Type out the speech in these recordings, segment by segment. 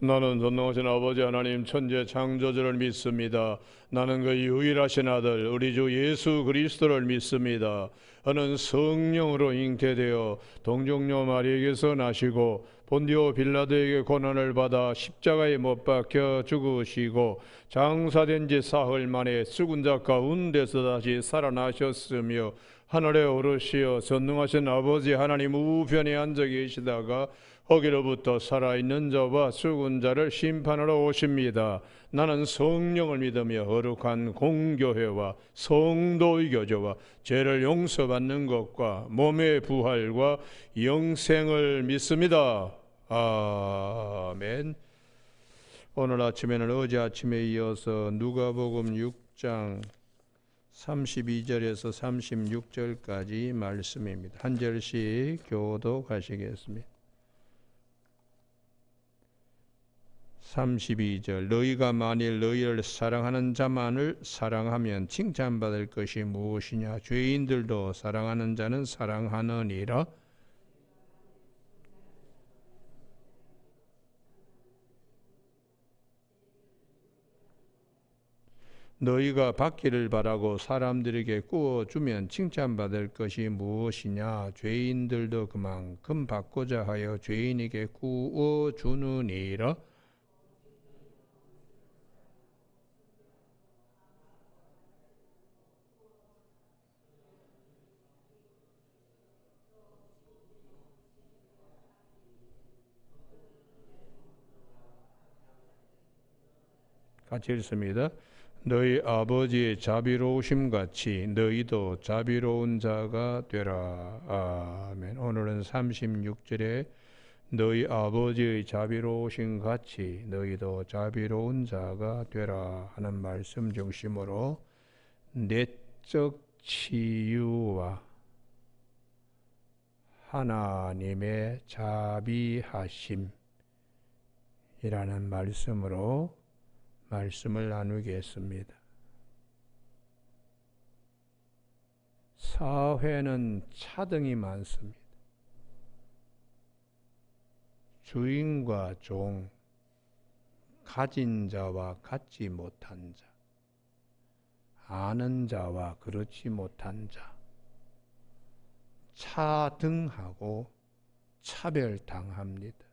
나는 전능하신 아버지 하나님 천재 창조주를 믿습니다. 나는 그 유일하신 아들 우리 주 예수 그리스도를 믿습니다. 그는 성령으로 잉태되어 동정녀 마리에게서 나시고 본디오 빌라도에게 고난을 받아 십자가에 못 박혀 죽으시고 장사된 지 사흘 만에 죽은 자 가운데서 다시 살아나셨으며 하늘에 오르시어 전능하신 아버지 하나님 우편에 앉아 계시다가 거기로부터 살아있는 자와 죽은 자를 심판하러 오십니다. 나는 성령을 믿으며 거룩한 공교회와 성도의 교제와 죄를 용서받는 것과 몸의 부활과 영생을 믿습니다. 아멘. 오늘 아침에는 어제 아침에 이어서 누가복음 6장 32절에서 36절까지 말씀입니다. 한 절씩 교독하시겠습니다. 32절 너희가 만일 너희를 사랑하는 자만을 사랑하면 칭찬받을 것이 무엇이냐? 죄인들도 사랑하는 자는 사랑하느니라. 너희가 받기를 바라고 사람들에게 구워주면 칭찬받을 것이 무엇이냐? 죄인들도 그만큼 받고자 하여 죄인에게 구워주느니라. 같이 읽습니다. 너희 아버지의 자비로우심 같이 너희도 자비로운 자가 되라. 아멘. 오늘은 36절에 너희 아버지의 자비로우심 같이 너희도 자비로운 자가 되라 하는 말씀 중심으로 내적 치유와 하나님의 자비하심이라는 말씀으로 말씀을 나누겠습니다. 사회는 차등이 많습니다. 주인과 종, 가진 자와 갖지 못한 자, 아는 자와 그렇지 못한 자, 차등하고 차별당합니다.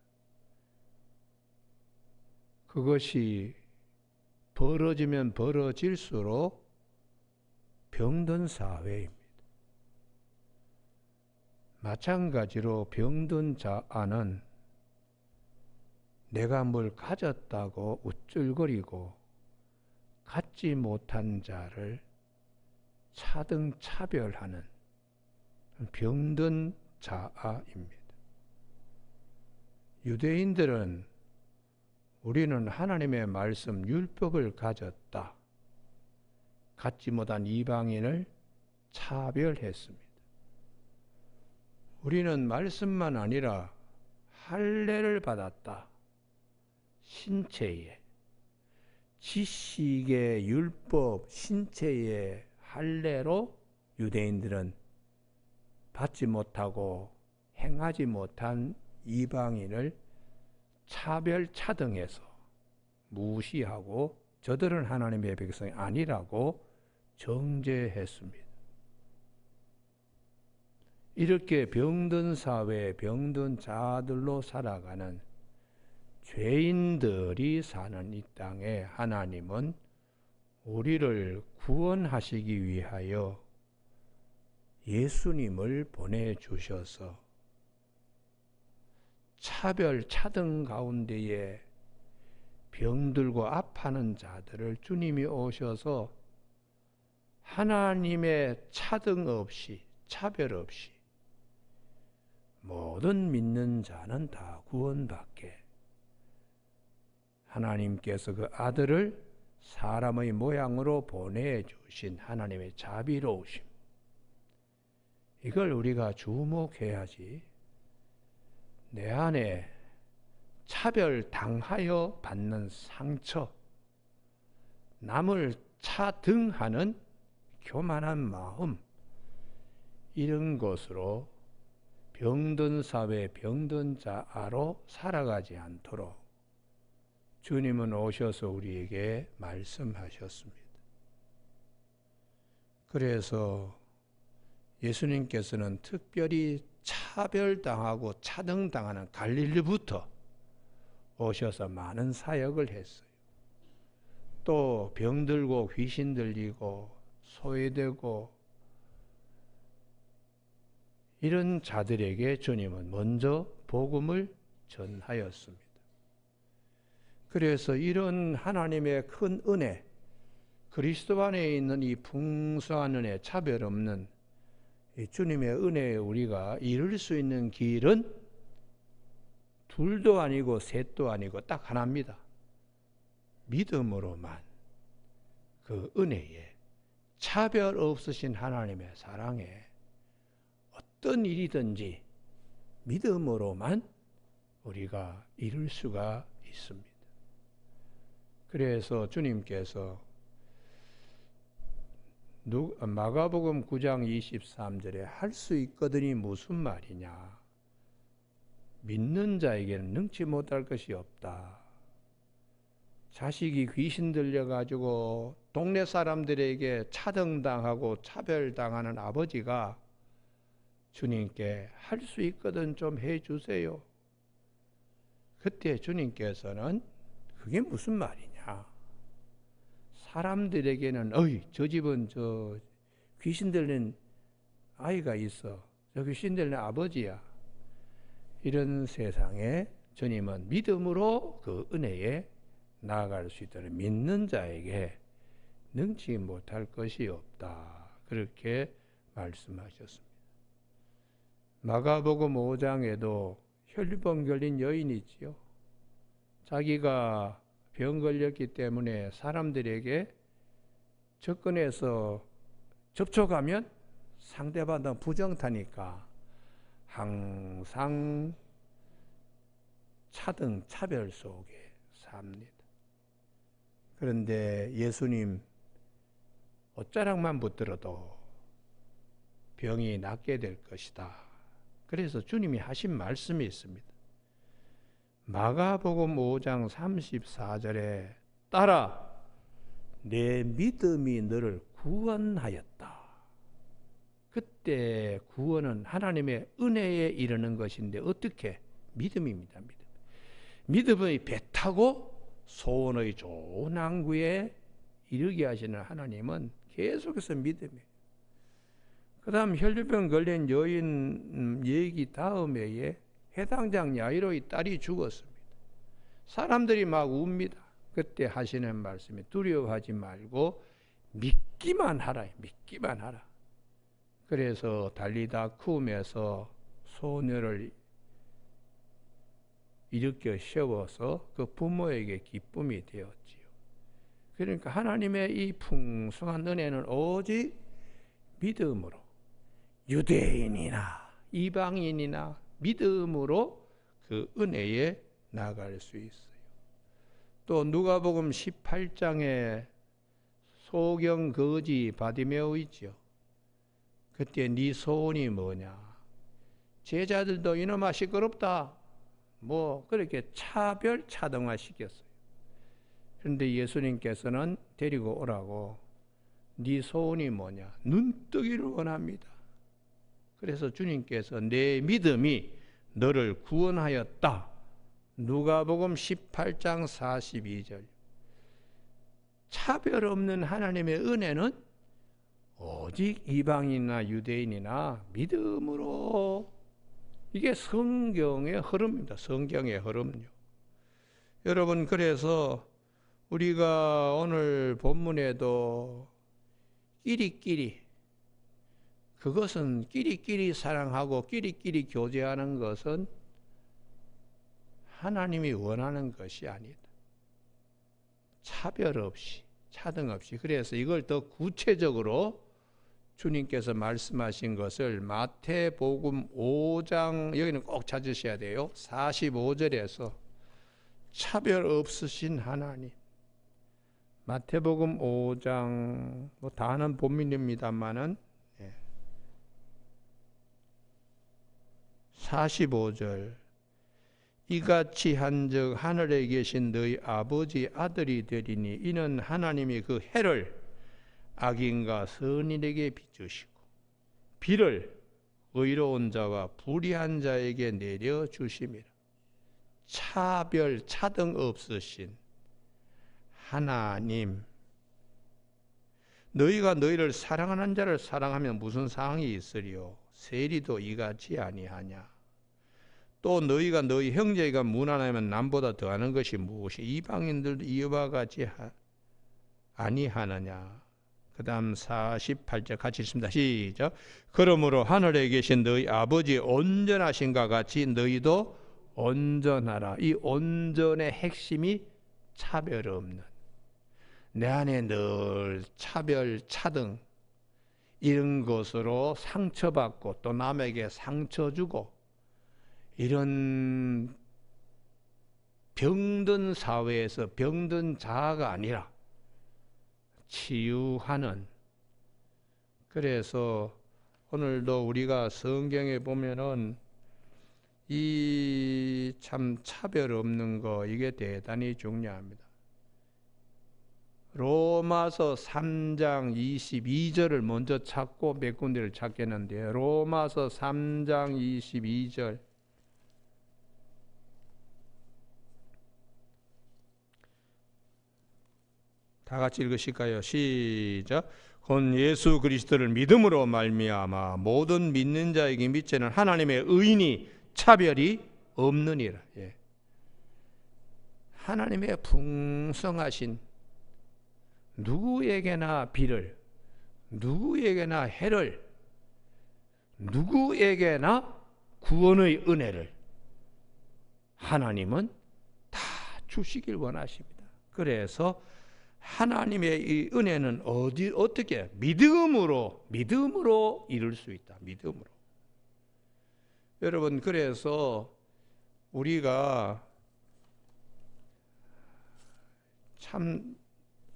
그것이 벌어지면 벌어질수록 병든 사회입니다. 마찬가지로 병든 자 안은 내가 뭘 가졌다고 우쭐거리고 갖지 못한 자를 차등 차별하는 병든 자아입니다. 유대인들은 우리는 하나님의 말씀 율법을 가졌다. 갖지 못한 이방인을 차별했습니다. 우리는 말씀만 아니라 할례를 받았다. 신체에 지식의 율법 신체의 할례로 유대인들은 받지 못하고 행하지 못한 이방인을 차별 차등해서 무시하고 저들은 하나님의 백성이 아니라고 정죄했습니다. 이렇게 병든 사회, 병든 자들로 살아가는 죄인들이 사는 이 땅에 하나님은 우리를 구원하시기 위하여 예수님을 보내주셔서 차별, 차등 가운데에 병들고 아파하는 자들을 주님이 오셔서 하나님의 차등 없이, 차별 없이 모든 믿는 자는 다 구원받게 하나님께서 그 아들을 사람의 모양으로 보내주신 하나님의 자비로우심, 이걸 우리가 주목해야지 내 안에 차별당하여 받는 상처, 남을 차등하는 교만한 마음, 이런 것으로 병든 사회, 병든 자아로 살아가지 않도록 주님은 오셔서 우리에게 말씀하셨습니다. 그래서 예수님께서는 특별히 차별당하고 차등당하는 갈릴리부터 오셔서 많은 사역을 했어요. 또 병들고 귀신 들리고 소외되고 이런 자들에게 주님은 먼저 복음을 전하였습니다. 그래서 이런 하나님의 큰 은혜, 그리스도 안에 있는 이 풍성한 은혜, 차별 없는 이 주님의 은혜에 우리가 이룰 수 있는 길은 둘도 아니고 셋도 아니고 딱 하나입니다. 믿음으로만 그 은혜에 차별 없으신 하나님의 사랑에 어떤 일이든지 믿음으로만 우리가 이룰 수가 있습니다. 그래서 주님께서 마가복음 9장 23절에 할 수 있거든이 무슨 말이냐? 믿는 자에게는 능치 못할 것이 없다. 자식이 귀신 들려가지고 동네 사람들에게 차등당하고 차별당하는 아버지가 주님께 할 수 있거든 좀 해주세요. 그때 주님께서는 그게 무슨 말이냐? 사람들에게는 저 집은 저 귀신 들린 아이가 있어. 저 귀신 들린 아버지야. 이런 세상에 주님은 믿음으로 그 은혜에 나아갈 수 있도록 믿는 자에게 능치 못할 것이 없다. 그렇게 말씀하셨습니다. 마가복음 5장에도 혈류병 걸린 여인이 있지요. 자기가 병 걸렸기 때문에 사람들에게 접근해서 접촉하면 상대방은 부정타니까 항상 차등 차별 속에 삽니다. 그런데 예수님 옷자락만 붙들어도 병이 낫게 될 것이다. 그래서 주님이 하신 말씀이 있습니다. 마가복음 5장 34절에 따라 내 믿음이 너를 구원하였다. 그때 구원은 하나님의 은혜에 이르는 것인데 어떻게? 믿음입니다. 믿음의 배 타고 소원의 좋은 항구에 이르게 하시는 하나님은 계속해서 믿음이에요. 그 다음 혈류병 걸린 여인 얘기 다음에 해당장 야이로의 딸이 죽었습니다. 사람들이 막 웁니다. 그때 하시는 말씀이 두려워하지 말고 믿기만 하라. 믿기만 하라. 그래서 달리다 쿰에서 소녀를 일으켜 세워서 그 부모에게 기쁨이 되었지요. 그러니까 하나님의 이 풍성한 은혜는 오직 믿음으로 유대인이나 이방인이나 믿음으로 그 은혜에 나아갈 수 있어요. 또 누가복음 18장에 소경 거지 바디메오 있죠. 그때 네 소원이 뭐냐? 제자들도 이놈아 시끄럽다. 뭐 그렇게 차별차등화 시켰어요. 그런데 예수님께서는 데리고 오라고 네 소원이 뭐냐? 눈뜨기를 원합니다. 그래서 주님께서 내 믿음이 너를 구원하였다. 누가복음 18장 42절. 차별 없는 하나님의 은혜는 오직 이방인이나 유대인이나 믿음으로, 이게 성경의 흐름입니다. 성경의 흐름요. 여러분, 그래서 우리가 오늘 본문에도 끼리끼리, 그것은 끼리끼리 사랑하고 끼리끼리 교제하는 것은 하나님이 원하는 것이 아니다. 차별 없이, 차등 없이. 그래서 이걸 더 구체적으로 주님께서 말씀하신 것을 마태복음 5장, 여기는 꼭 찾으셔야 돼요. 45절에서 차별 없으신 하나님. 마태복음 5장, 뭐 다 아는 본문입니다만은 45절. 이같이 한즉 하늘에 계신 너희 아버지 아들이 되리니 이는 하나님이 그 해를 악인과 선인에게 비추시고 비를 의로운 자와 불의한 자에게 내려주심이라. 차별 차등 없으신 하나님, 너희가 너희를 사랑하는 자를 사랑하면 무슨 상황이 있으리요? 세리도 이같이 아니하냐? 또 너희가 너희 형제가 무난하면 남보다 더하는 것이 무엇이? 이방인들도 이와 같이 아니하느냐? 그 다음 48절 같이 읽습니다. 시작. 그러므로 하늘에 계신 너희 아버지 온전하신가 같이 너희도 온전하라. 이 온전의 핵심이 차별 없는, 내 안에 늘 차별, 차등 이런 것으로 상처받고 또 남에게 상처 주고 이런 병든 사회에서 병든 자아가 아니라 치유하는. 그래서 오늘도 우리가 성경에 보면은 이 참 차별 없는 거, 이게 대단히 중요합니다. 로마서 3장 22절을 먼저 찾고 몇 군데를 찾겠는데, 로마서 3장 22절 다 같이 읽으실까요? 시작. 곧 예수 그리스도를 믿음으로 말미암아 모든 믿는 자에게 믿지는 하나님의 의인이 차별이 없느니라. 예. 하나님의 풍성하신, 누구에게나 비를, 누구에게나 해를, 누구에게나 구원의 은혜를 하나님은 다 주시길 원하십니다. 그래서 하나님의 이 은혜는 어떻게 믿음으로 이룰 수 있다. 믿음으로. 여러분, 그래서 우리가 참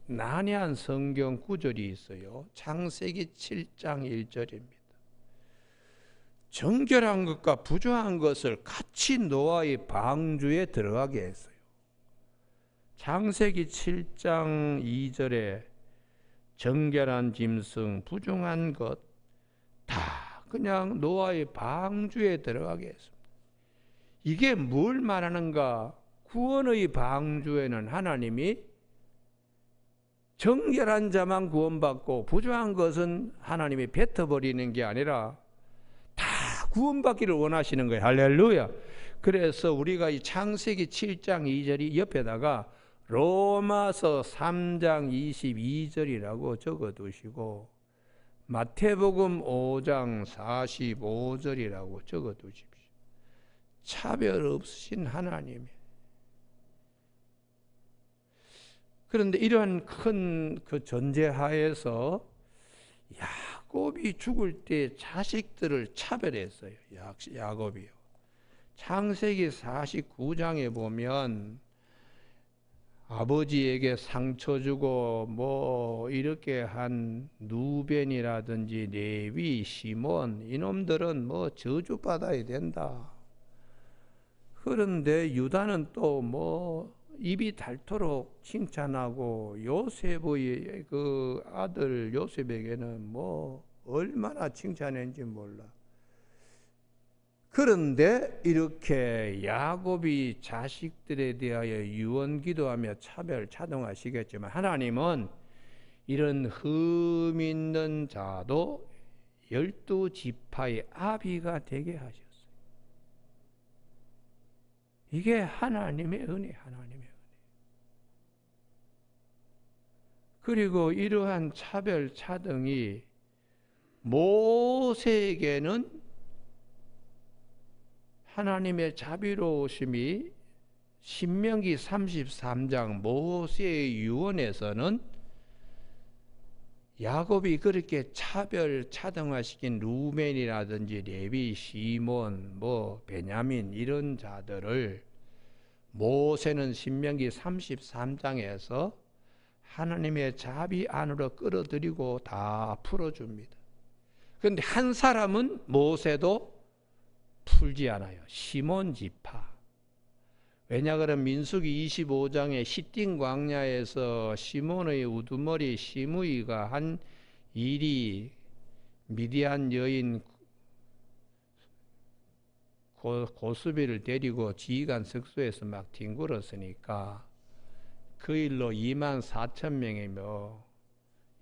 난해한 성경 구절이 있어요. 창세기 7장 1절입니다. 정결한 것과 부정한 것을 같이 노아의 방주에 들어가게 했어요. 창세기 7장 2절에 정결한 짐승, 부정한 것 다 그냥 노아의 방주에 들어가게 했습니다. 이게 뭘 말하는가? 구원의 방주에는 하나님이 정결한 자만 구원받고 부정한 것은 하나님이 뱉어버리는 게 아니라 다 구원받기를 원하시는 거예요. 할렐루야. 그래서 우리가 이 창세기 7장 2절이 옆에다가 로마서 3장 22절이라고 적어두시고 마태복음 5장 45절이라고 적어두십시오. 차별 없으신 하나님. 그런데 이러한 큰 그 전제하에서 야곱이 죽을 때 자식들을 차별했어요. 야곱이요. 창세기 49장에 보면 아버지에게 상처 주고 뭐 이렇게 한 누벤이라든지 레위, 시몬 이놈들은 뭐 저주받아야 된다. 그런데 유다는 또 뭐 입이 닳도록 칭찬하고 요셉의 그 아들 요셉에게는 뭐 얼마나 칭찬했는지 몰라. 그런데 이렇게 야곱이 자식들에 대하여 유언 기도하며 차동하시겠지만 하나님은 이런 흠 있는 자도 12지파의 아비가 되게 하셨어요. 이게 하나님의 은혜, 하나님의 은혜. 그리고 이러한 차별 차등이 모세에게는 하나님의 자비로우심이 신명기 33장 모세의 유언에서는 야곱이 그렇게 차별 차등화시킨 루벤이라든지 레위, 시몬, 뭐 베냐민 이런 자들을 모세는 신명기 33장에서 하나님의 자비 안으로 끌어들이고 다 풀어줍니다. 그런데 한 사람은 모세도 풀지 않아요. 시몬 지파. 왜냐 그러면 민수기 25장에 시딘 광야에서 시몬의 우두머리 시므이가 한 일이 미디안 여인 고수비를 데리고 지휘관 석소에서 막 뒹굴었으니까 그 일로 24,000명이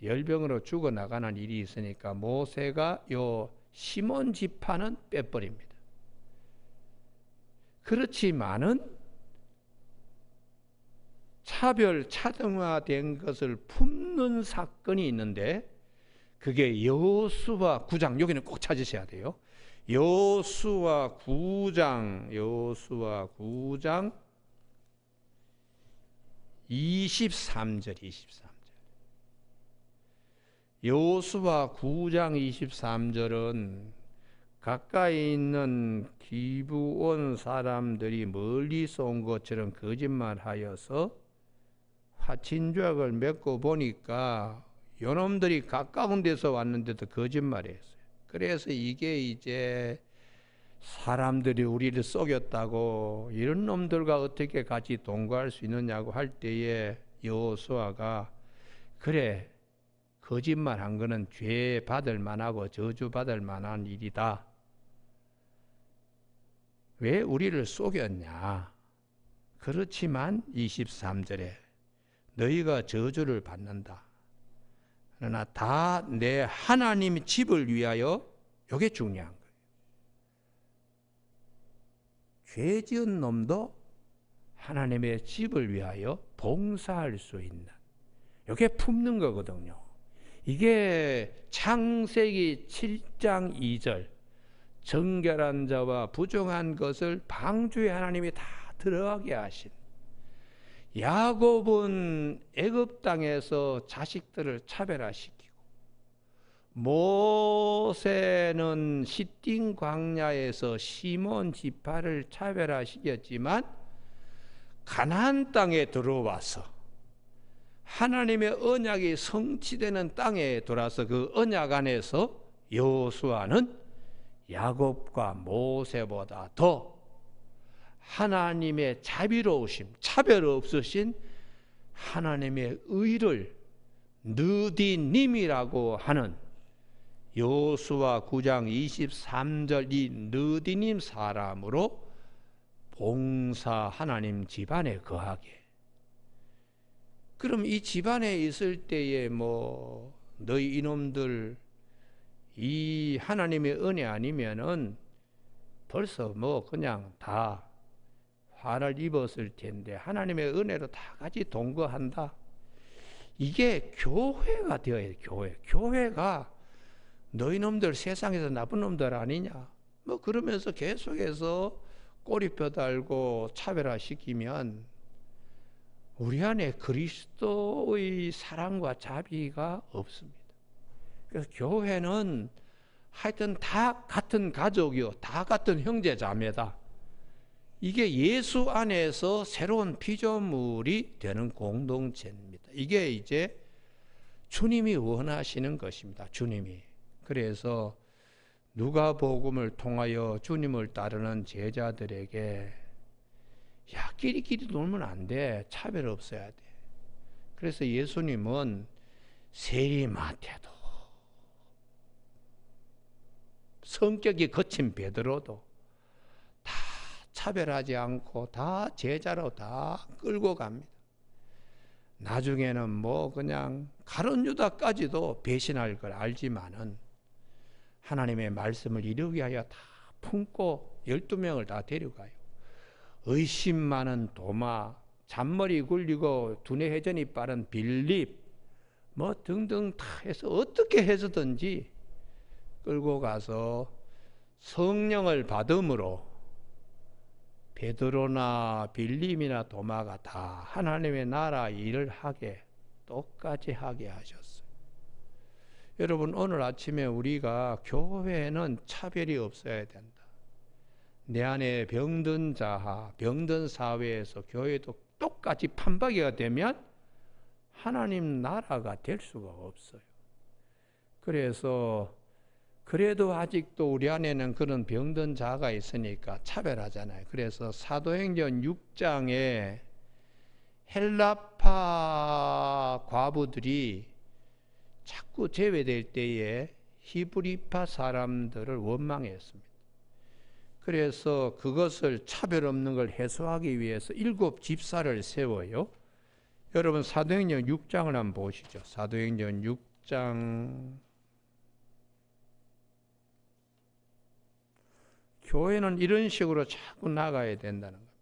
열병으로 죽어나가는 일이 있으니까 모세가 요 시몬 지파는 빼버립니다. 그렇지만은 차등화된 것을 품는 사건이 있는데 그게 여호수아 9장, 여기는 꼭 찾으셔야 돼요. 여호수아 9장 23절. 여호수아 9장 23절은 가까이 있는 기브온 사람들이 멀리서 온 것처럼 거짓말하여서 화친조약을 맺고 보니까 요놈들이 가까운 데서 왔는데도 거짓말했어요. 그래서 이게 이제 사람들이 우리를 속였다고 이런 놈들과 어떻게 같이 동거할 수 있느냐고 할 때에 여호수아가 그래 거짓말한 거는 죄 받을 만하고 저주 받을 만한 일이다. 왜 우리를 속였냐? 그렇지만 23절에 너희가 저주를 받는다. 그러나 다 내 하나님 집을 위하여, 이게 중요한 거예요. 죄 지은 놈도 하나님의 집을 위하여 봉사할 수 있는, 이게 품는 거거든요. 이게 창세기 7장 2절 정결한 자와 부정한 것을 방주에 하나님이 다 들어가게 하신, 야곱은 애굽 땅에서 자식들을 차별화시키고 모세는 시딘 광야에서 시몬 지파를 차별화시켰지만 가나안 땅에 들어와서 하나님의 언약이 성취되는 땅에 들어와서 그 언약 안에서 여호수아는 야곱과 모세보다 더 하나님의 자비로우심, 차별 없으신 하나님의 의를 느디님이라고 하는 여호수아 9장 23절 이 느디님 사람으로 봉사 하나님 집안에 거하게. 그럼 이 집안에 있을 때에 너희 이놈들 이 하나님의 은혜 아니면은 벌써 그냥 다 화를 입었을 텐데 하나님의 은혜로 다 같이 동거한다. 이게 교회가 되어야 돼. 교회가 너희 놈들 세상에서 나쁜 놈들 아니냐. 그러면서 계속해서 꼬리뼈 달고 차별화시키면 우리 안에 그리스도의 사랑과 자비가 없습니다. 그래서 교회는 하여튼 다 같은 가족이요, 다 같은 형제 자매다. 이게 예수 안에서 새로운 피조물이 되는 공동체입니다. 이게 이제 주님이 원하시는 것입니다. 주님이. 그래서 누가복음을 통하여 주님을 따르는 제자들에게 야, 끼리끼리 놀면 안 돼. 차별 없어야 돼. 그래서 예수님은 세리마태도 성격이 거친 베드로도 다 차별하지 않고 다 제자로 다 끌고 갑니다. 나중에는 그냥 가룟 유다까지도 배신할 걸 알지만은 하나님의 말씀을 이루기 위하여 다 품고 12명을 다 데려가요. 의심 많은 도마, 잔머리 굴리고 두뇌 회전이 빠른 빌립, 등등 다 해서 어떻게 해서든지 끌고 가서 성령을 받음으로 베드로나 빌립이나 도마가 다 하나님의 나라 일을 똑같이 하게 하셨어요. 여러분, 오늘 아침에 우리가 교회는 차별이 없어야 된다. 내 안에 병든 자하, 병든 사회에서 교회도 똑같이 판박이가 되면 하나님 나라가 될 수가 없어요. 그래서 그래도 아직도 우리 안에는 그런 병든 자가 있으니까 차별하잖아요. 그래서 사도행전 6장에 헬라파 과부들이 자꾸 제외될 때에 히브리파 사람들을 원망했습니다. 그래서 그것을 차별 없는 걸 해소하기 위해서 7 집사를 세워요. 여러분 사도행전 6장을 한번 보시죠. 사도행전 6장. 교회는 이런 식으로 자꾸 나가야 된다는 겁니다.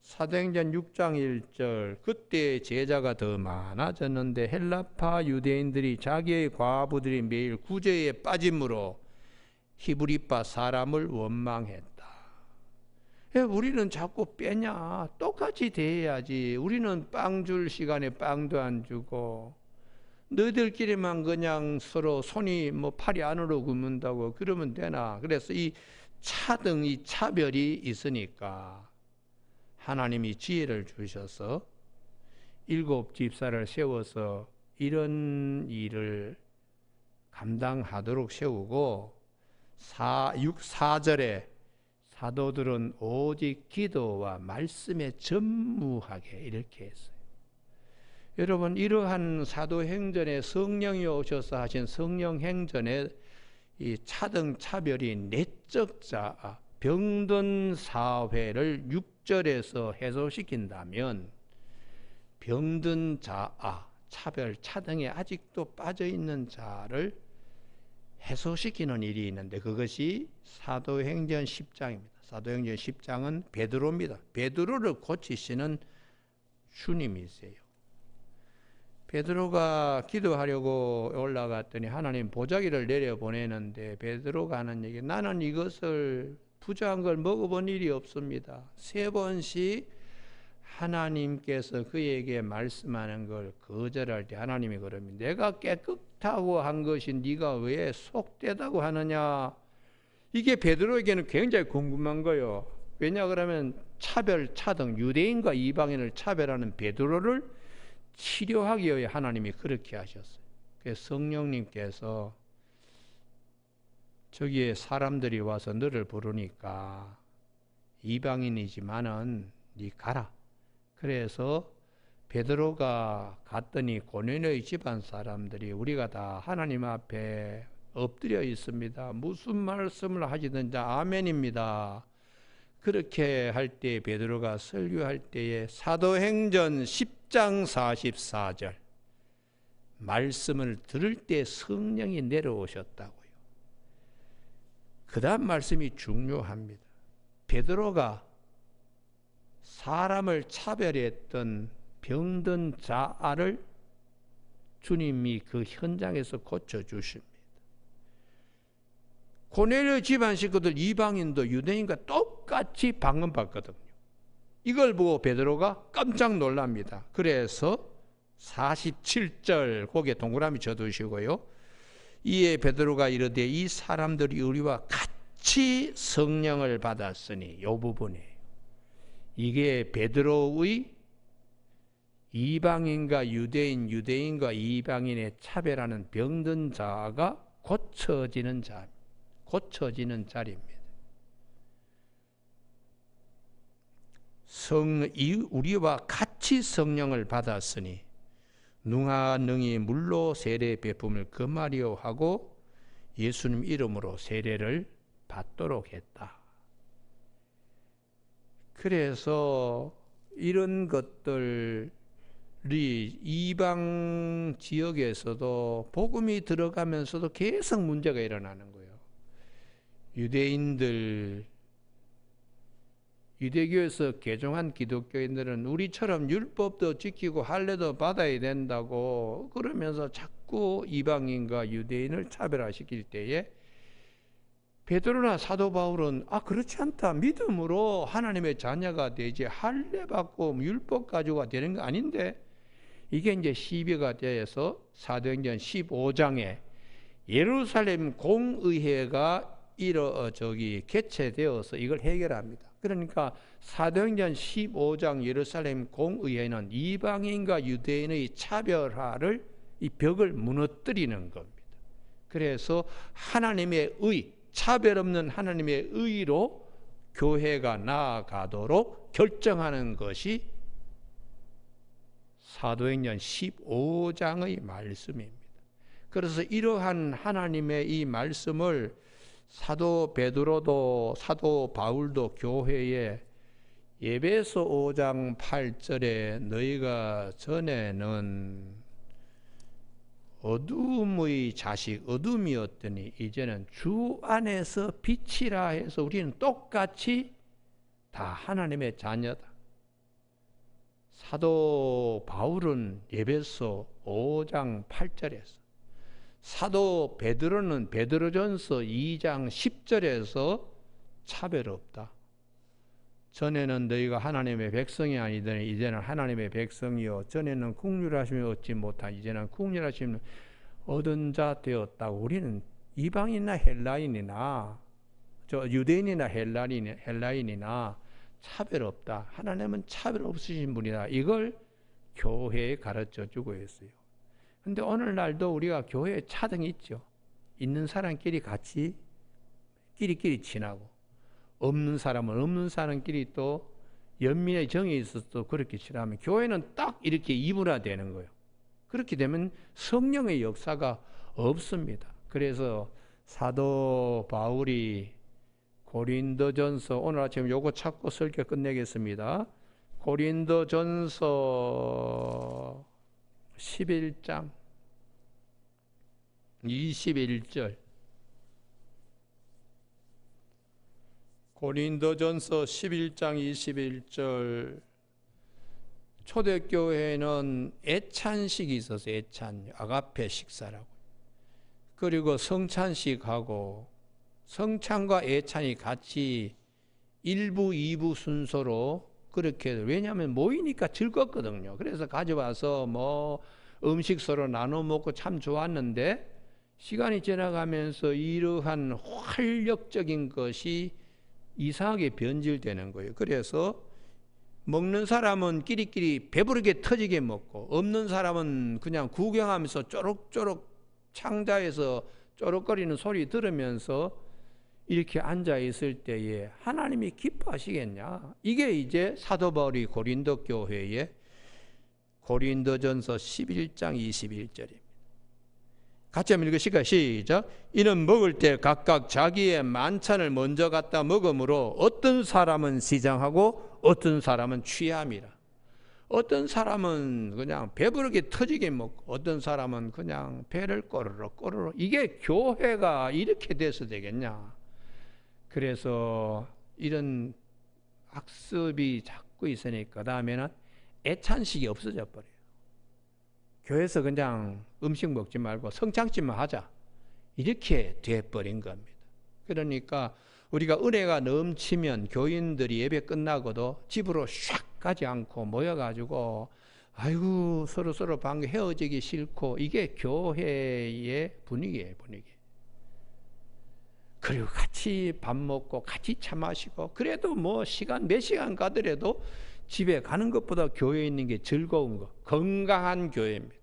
사도행전 6장 1절. 그때 제자가 더 많아졌는데 헬라파 유대인들이 자기의 과부들이 매일 구제에 빠짐으로 히브리파 사람을 원망했다. 우리는 자꾸 빼냐? 똑같이 대해야지. 우리는 빵 줄 시간에 빵도 안 주고 너희들끼리만 그냥 서로 손이 팔이 안으로 굽는다고 그러면 되나? 그래서 이 차등, 이 차별이 있으니까 하나님이 지혜를 주셔서 7 집사를 세워서 이런 일을 감당하도록 세우고 4절에 사도들은 오직 기도와 말씀에 전무하게 이렇게 했어요. 여러분 이러한 사도행전에 성령이 오셔서 하신 성령행전에 이 차등 차별이 내적 자아, 병든 사회를 6절에서 해소시킨다면 병든 자아, 차별, 차등에 아직도 빠져있는 자를 해소시키는 일이 있는데 그것이 사도행전 10장입니다. 사도행전 10장은 베드로입니다. 베드로를 고치시는 주님이세요. 베드로가 기도하려고 올라갔더니 하나님 보자기를 내려보내는데 베드로가 하는 얘기, 나는 이것을 부정한 걸 먹어본 일이 없습니다. 3번씩 하나님께서 그에게 말씀하는 걸 거절할 때 하나님이 그럽니다. 내가 깨끗하고 한 것이 네가 왜 속되다고 하느냐. 이게 베드로에게는 굉장히 궁금한 거예요. 왜냐 그러면 차별, 차등, 유대인과 이방인을 차별하는 베드로를 치료하기 위해 하나님이 그렇게 하셨어요. 그래서 성령님께서 저기에 사람들이 와서 너를 부르니까 이방인이지만은 네 가라. 그래서 베드로가 갔더니 고넬료의 집안 사람들이 우리가 다 하나님 앞에 엎드려 있습니다. 무슨 말씀을 하시든지 아멘입니다. 그렇게 할 때 베드로가 설교할 때에 사도행전 10장 44절 말씀을 들을 때 성령이 내려오셨다고요. 그 다음 말씀이 중요합니다. 베드로가 사람을 차별했던 병든 자아를 주님이 그 현장에서 고쳐주십니다. 고넬료 집안 식구들 이방인도 유대인과 똑같이 방언받거든요. 이걸 보고 베드로가 깜짝 놀랍니다. 그래서 47절 거기에 동그라미 쳐두시고요. 이에 베드로가 이르되 이 사람들이 우리와 같이 성령을 받았으니 이 부분이에요. 이게 베드로의 이방인과 유대인, 유대인과 이방인의 차별하는 병든 자가 고쳐지는 자리입니다. 우리와 같이 성령을 받았으니 누가 능히 물로 세례 베품을 금하려 하고 예수님 이름으로 세례를 받도록 했다. 그래서 이런 것들이 이방 지역에서도 복음이 들어가면서도 계속 문제가 일어나는 거예요. 유대교에서 개종한 기독교인들은 우리처럼 율법도 지키고 할례도 받아야 된다고 그러면서 자꾸 이방인과 유대인을 차별화시킬 때에 베드로나 사도 바울은 그렇지 않다. 믿음으로 하나님의 자녀가 되지 할례 받고 율법 가지고가 되는 거 아닌데 이게 이제 시비가 돼서 사도행전 15장에 예루살렘 공의회가 개최되어서 이걸 해결합니다. 그러니까 사도행전 15장 예루살렘 공의회는 이방인과 유대인의 차별화를 이 벽을 무너뜨리는 겁니다. 그래서 하나님의 의, 차별 없는 하나님의 의로 교회가 나아가도록 결정하는 것이 사도행전 15장의 말씀입니다. 그래서 이러한 하나님의 이 말씀을 사도 베드로도 사도 바울도 교회에 에베소 5장 8절에 너희가 전에는 어둠의 자식, 어둠이었더니 이제는 주 안에서 빛이라 해서 우리는 똑같이 다 하나님의 자녀다. 사도 바울은 에베소 5장 8절에서, 사도 베드로는 베드로전서 2장 10절에서 차별 없다. 전에는 너희가 하나님의 백성이 아니더니 이제는 하나님의 백성이요 전에는 국률하심을 얻지 못한 이제는 국률하심을 얻은 자 되었다고. 우리는 이방인이나 헬라인이나 유대인이나 헬라인이나 차별 없다. 하나님은 차별 없으신 분이다. 이걸 교회에 가르쳐 주고 있어요. 근데 오늘날도 우리가 교회에 차등이 있죠. 있는 사람끼리 같이 끼리끼리 친하고, 없는 사람은 없는 사람끼리 또 연민의 정이 있어서 또 그렇게 친하면 교회는 딱 이렇게 이분화되는 거예요. 그렇게 되면 성령의 역사가 없습니다. 그래서 사도 바울이 고린도전서, 오늘 아침 요거 찾고 설교 끝내겠습니다. 고린도전서 11장 21절, 고린도전서 11장 21절. 초대교회는 애찬식이 있어서 애찬, 아가페 식사라고. 그리고 성찬식하고 성찬과 애찬이 같이 1부, 2부 순서로 그렇게, 왜냐하면 모이니까 즐겁거든요. 그래서 가져와서 뭐 음식 서로 나눠 먹고 참 좋았는데 시간이 지나가면서 이러한 활력적인 것이 이상하게 변질되는 거예요. 그래서 먹는 사람은 끼리끼리 배부르게 터지게 먹고, 없는 사람은 그냥 구경하면서 쪼록쪼록 창자에서 쪼록거리는 소리 들으면서 이렇게 앉아 있을 때에 하나님이 기뻐하시겠냐? 이게 이제 사도 바울이 고린도 교회에 고린도전서 11장 21절입니다. 같이 한번 읽으실까요? 시작. 이는 먹을 때 각각 자기의 만찬을 먼저 갖다 먹으므로 어떤 사람은 시장하고 어떤 사람은 취함이라. 어떤 사람은 그냥 배부르게 터지게 먹고 어떤 사람은 그냥 배를 꼬르륵 꼬르륵. 이게 교회가 이렇게 돼서 되겠냐? 그래서 이런 학습이 자꾸 있으니까 다음에는 애찬식이 없어져 버려요. 교회에서 그냥 음식 먹지 말고 성찬식만 하자, 이렇게 돼버린 겁니다. 그러니까 우리가 은혜가 넘치면 교인들이 예배 끝나고도 집으로 샥 가지 않고 모여가지고 아이고 서로 방금 헤어지기 싫고, 이게 교회의 분위기예요, 분위기. 그리고 같이 밥 먹고 같이 차 마시고, 그래도 뭐 시간 몇 시간 가더라도 집에 가는 것보다 교회에 있는 게 즐거운 거, 건강한 교회입니다.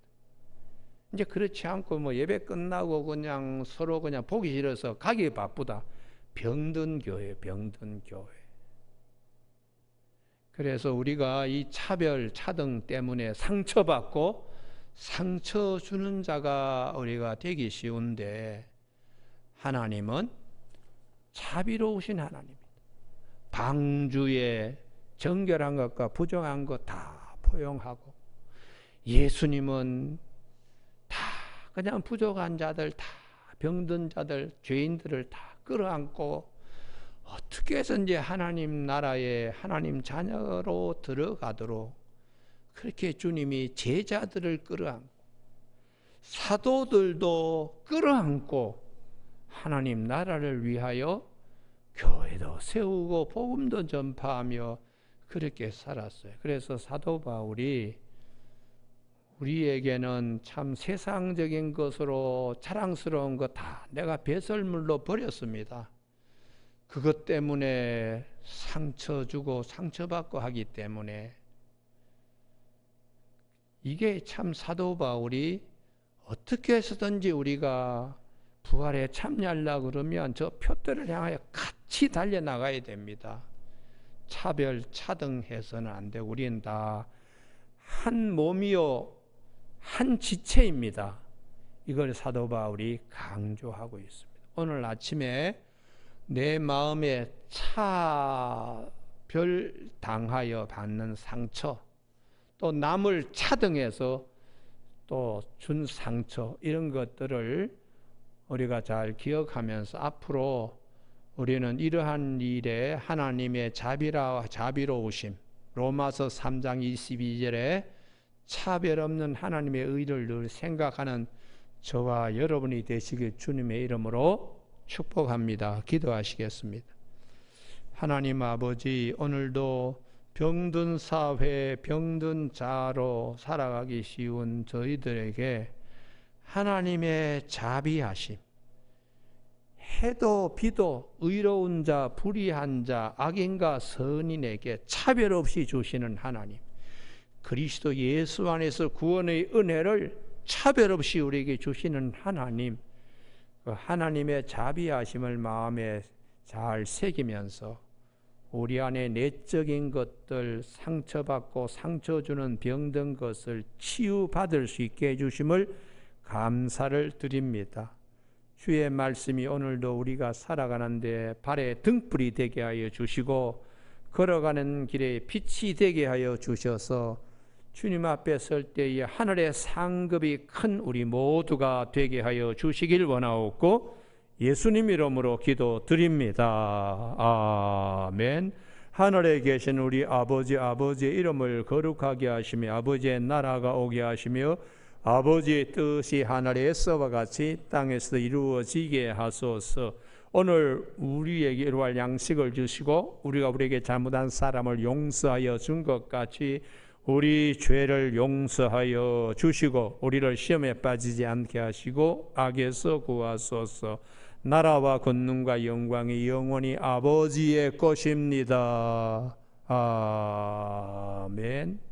이제 그렇지 않고 뭐 예배 끝나고 그냥 서로 그냥 보기 싫어서 가기 바쁘다. 병든 교회, 병든 교회. 그래서 우리가 이 차별, 차등 때문에 상처받고 상처 주는 자가 우리가 되기 쉬운데, 하나님은 자비로우신 하나님입니다. 방주에 정결한 것과 부정한 것 다 포용하고, 예수님은 다 그냥 부족한 자들, 다 병든 자들, 죄인들을 다 끌어안고 어떻게 해서든지 하나님 나라에 하나님 자녀로 들어가도록 그렇게 주님이 제자들을 끌어안고, 사도들도 끌어안고 하나님 나라를 위하여 교회도 세우고 복음도 전파하며 그렇게 살았어요. 그래서 사도 바울이 우리에게는 참 세상적인 것으로 자랑스러운 거 다 내가 배설물로 버렸습니다. 그것 때문에 상처 주고 상처받고 하기 때문에, 이게 참 사도 바울이 어떻게 해서든지 우리가 부활에 참여하려고 그러면 저 표대를 향하여 같이 달려나가야 됩니다. 차별, 차등해서는 안 되고 우리는 다 한 몸이요 한 지체입니다. 이걸 사도 바울이 강조하고 있습니다. 오늘 아침에 내 마음에 차별당하여 받는 상처, 또 남을 차등해서 또 준 상처, 이런 것들을 우리가 잘 기억하면서 앞으로 우리는 이러한 일에 하나님의 자비로우심, 로마서 3장 22절에 차별 없는 하나님의 의를 늘 생각하는 저와 여러분이 되시길 주님의 이름으로 축복합니다. 기도하시겠습니다. 하나님 아버지, 오늘도 병든 사회, 병든 자로 살아가기 쉬운 저희들에게 하나님의 자비하심, 해도 비도 의로운 자, 불의한 자, 악인과 선인에게 차별 없이 주시는 하나님, 그리스도 예수 안에서 구원의 은혜를 차별 없이 우리에게 주시는 하나님, 그 하나님의 자비하심을 마음에 잘 새기면서 우리 안에 내적인 것들, 상처받고 상처 주는 병든 것을 치유받을 수 있게 해주심을 감사를 드립니다. 주의 말씀이 오늘도 우리가 살아가는데 발에 등불이 되게 하여 주시고 걸어가는 길에 빛이 되게 하여 주셔서 주님 앞에 설 때에 하늘의 상급이 큰 우리 모두가 되게 하여 주시길 원하옵고 예수님 이름으로 기도드립니다. 아멘. 하늘에 계신 우리 아버지의 이름을 거룩하게 하시며 아버지의 나라가 오게 하시며 아버지의 뜻이 하늘에서와 같이 땅에서 이루어지게 하소서. 오늘 우리에게 이루할 양식을 주시고 우리가 우리에게 잘못한 사람을 용서하여 준 것 같이 우리 죄를 용서하여 주시고 우리를 시험에 빠지지 않게 하시고 악에서 구하소서. 나라와 권능과 영광이 영원히 아버지의 것입니다. 아멘.